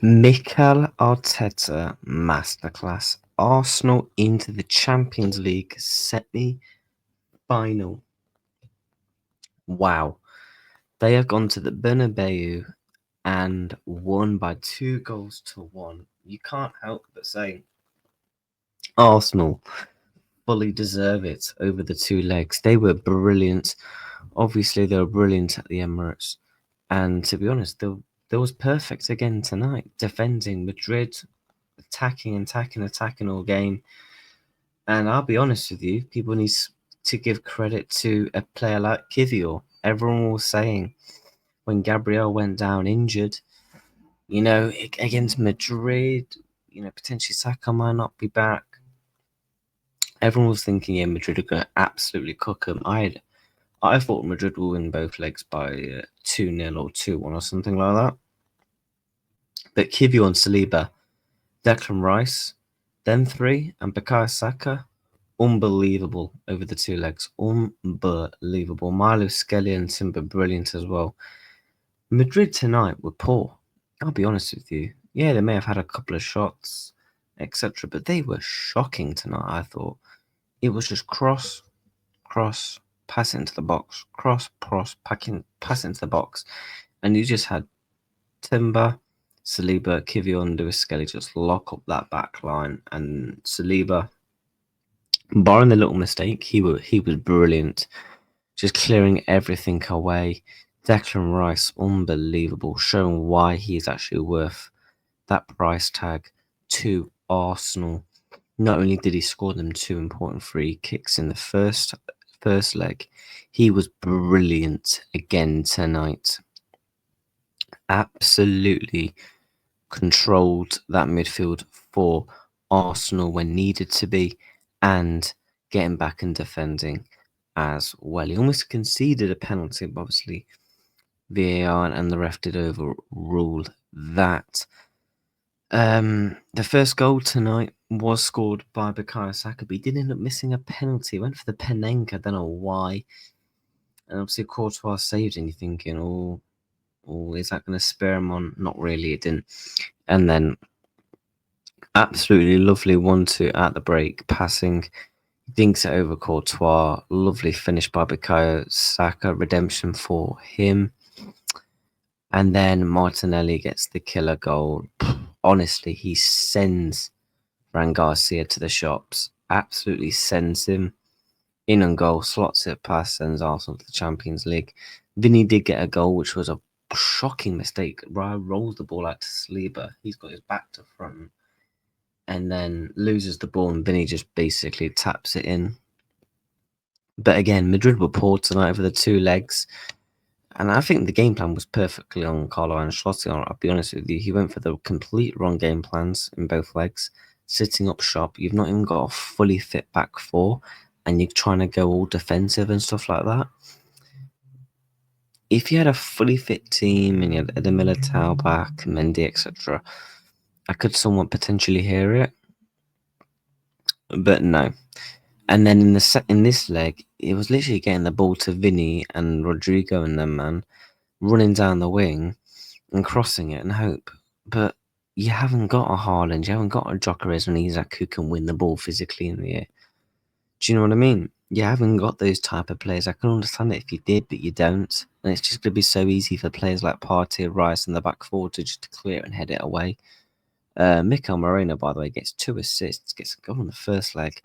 Mikel Arteta Masterclass. Arsenal into the Champions League semi-final. Wow. They have gone to the Bernabeu and won by 2-1. You can't help but say Arsenal fully deserve it over the two legs. They were brilliant. Obviously, they were brilliant at the Emirates. And to be honest, they was perfect again tonight. Defending Madrid, attacking all game. And I'll be honest with you, people need to give credit to a player like Kivior. Everyone was saying when Gabriel went down injured, against Madrid, potentially Saka might not be back. Everyone was thinking, yeah, Madrid are going to absolutely cook them. I thought Madrid will win both legs by 2-0 or 2-1 or something like that. But Kivior and Saliba, Declan Rice, them three, and Bukayo Saka, unbelievable over the two legs. Unbelievable. Milo Skelly and Timber, brilliant as well. Madrid tonight were poor. I'll be honest with you. Yeah, they may have had a couple of shots, etc., but they were shocking tonight, I thought. It was just cross, pass it into the box, cross, pass it into the box. And you just had Timber, Saliba, Kivior, and Lewis Skelly just lock up that back line. And Saliba, barring the little mistake, he was brilliant, just clearing everything away. Declan Rice, unbelievable, showing why he's actually worth that price tag to Arsenal. Not only did he score them two important free kicks in the first leg, he was brilliant again tonight. Absolutely controlled that midfield for Arsenal when needed to be, and getting back and defending as well. He almost conceded a penalty, but obviously VAR and the ref did overrule that. The first goal tonight was scored by Bukayo Saka, but he did end up missing a penalty. He went for the Penenka, I don't know why. And obviously Courtois saved, and you're thinking, is that going to spur him on? Not really, it didn't. And then absolutely lovely 1-2 at the break, passing, dinks it over Courtois. Lovely finish by Bukayo Saka, redemption for him. And then Martinelli gets the killer goal. Honestly, he sends Fran Garcia to the shops. Absolutely sends him in on goal, slots it past, sends Arsenal to the Champions League. Vinny did get a goal, which was a shocking mistake. Raya rolls the ball out to Saliba. He's got his back to front and then loses the ball, and Vinny just basically taps it in. But again, Madrid were poor tonight over the two legs. And I think the game plan was perfectly on Carlo Ancelotti. I'll be honest with you. He went for the complete wrong game plans in both legs. Sitting up shop, you've not even got a fully fit back four, and you're trying to go all defensive and stuff like that. If you had a fully fit team and you had the Militao back, Mendy, etc., I could somewhat potentially hear it. But no. And then in this leg, it was literally getting the ball to Vinny and Rodrigo and them, man, running down the wing and crossing it and hope. But you haven't got a Haaland, you haven't got a Gyökeres and Isak who can win the ball physically in the air. Do you know what I mean? You haven't got those type of players. I can understand it if you did, but you don't. And it's just going to be so easy for players like Partey, Rice, and the back four to just clear it and head it away. Mikel Moreno, by the way, gets 2 assists, gets a goal in the first leg.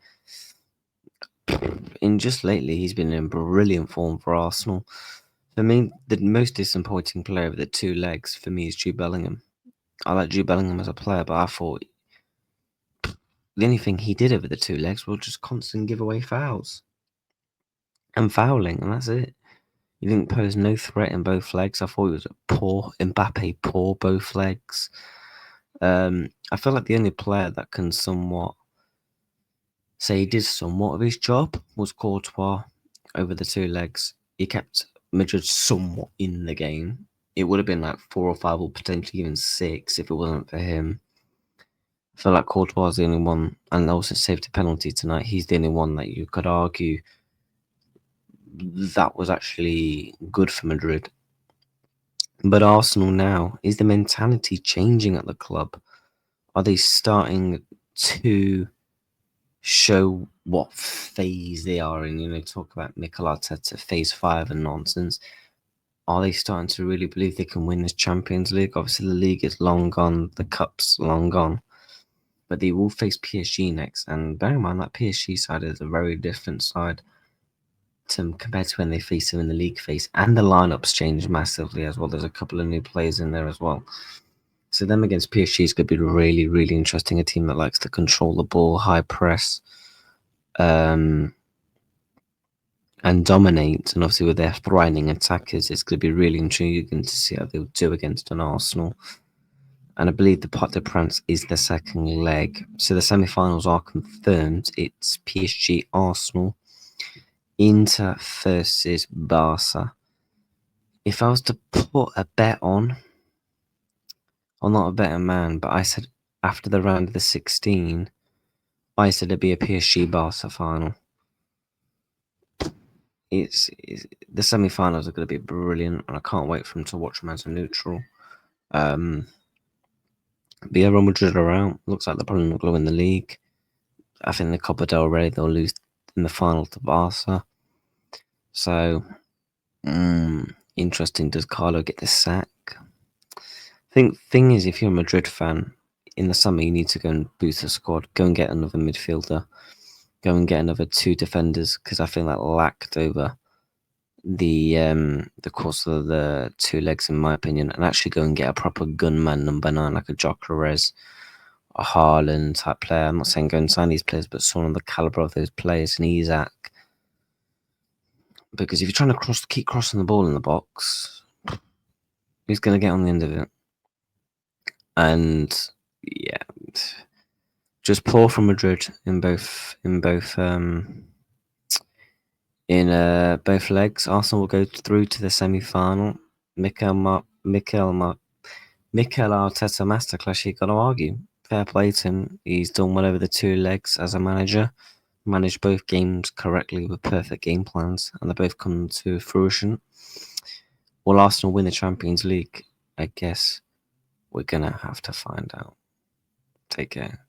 In just lately, he's been in brilliant form for Arsenal. For me, the most disappointing player of the two legs for me is Jude Bellingham. I like Jude Bellingham as a player, but I thought the only thing he did over the two legs was just constant giveaway fouls and fouling, and that's it. He didn't pose no threat in both legs. I thought he was a poor Mbappe, poor both legs. I feel like the only player that can somewhat say he did somewhat of his job was Courtois over the two legs. He kept Madrid somewhat in the game. It would have been like 4 or 5 or potentially even 6 if it wasn't for him. I feel like Courtois is the only one, and also saved a penalty tonight. He's the only one that you could argue that was actually good for Madrid. But Arsenal now, is the mentality changing at the club? Are they starting to show what phase they are in? Talk about Mikel Arteta, phase 5 and nonsense. Are they starting to really believe they can win this Champions League? Obviously, the league is long gone, the cup's long gone, but they will face PSG next. And bear in mind that PSG side is a very different side compared to when they face them in the league phase, and the lineups changed massively as well. There's a couple of new players in there as well. So them against PSG is going to be really, really interesting. A team that likes to control the ball, high press, and dominate. And obviously with their thriving attackers, it's going to be really intriguing to see how they'll do against an Arsenal. And I believe the Pot de France is the second leg. So the semi-finals are confirmed. It's PSG, Arsenal, Inter versus Barca. If I was to put a bet on, I'm not a better man, but I said after the round of the 16, I said it'd be a PSG Barca final. It's the semi-finals are going to be brilliant, and I can't wait for them to watch them as a neutral. But yeah, Real Madrid are out. Looks like they're probably not going to win the league. I think the Copa del Rey they'll lose in the final to Barca. So interesting. Does Carlo get the sack? Thing is, if you're a Madrid fan, in the summer you need to go and boost the squad. Go and get another midfielder. Go and get another 2 defenders, because I think that lacked over the course of the 2 legs, in my opinion. And actually go and get a proper gunman number 9, like a Gyökeres, a Haaland type player. I'm not saying go and sign these players, but someone of the caliber of those players, and Isaac. Because if you're trying to keep crossing the ball in the box, who's going to get on the end of it? And yeah, just poor from Madrid in both legs. Arsenal will go through to the semi-final. Mikel Arteta Masterclass. You got to argue. Fair play to him. He's done well over the 2 legs as a manager. Managed both games correctly with perfect game plans, and they both come to fruition. Will Arsenal win the Champions League? I guess we're gonna have to find out. Take care.